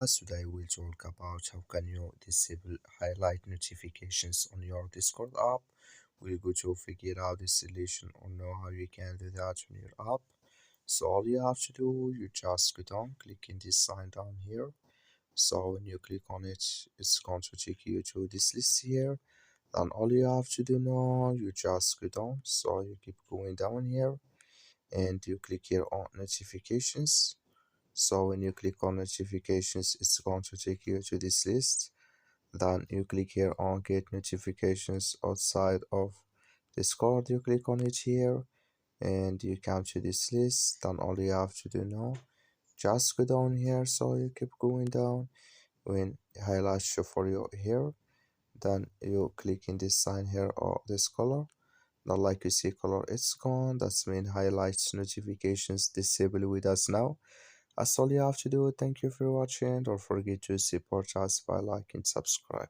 Today we'll talk about how can you disable highlight notifications on your Discord app. We're going to figure out the solution or know how you can do that on your app. So all you have to do, you just go down, click in this sign down here. So when you click on it, it's going to take you to this list here. Then all you have to do now, you just go down. So you keep going down here and you click here on notifications. So when you click on notifications, it's going to take you to this list. Then you click here on get notifications outside of Discord. You click on it here and you come to this list. Then all you have to do now, just go down here. So you keep going down. When highlight show for you here, then you click in this sign here or this color. Now like you see color, it's gone. That's mean highlights notifications disable with us now. That's all you have to do. Thank you for watching. Don't forget to support us by liking and subscribe.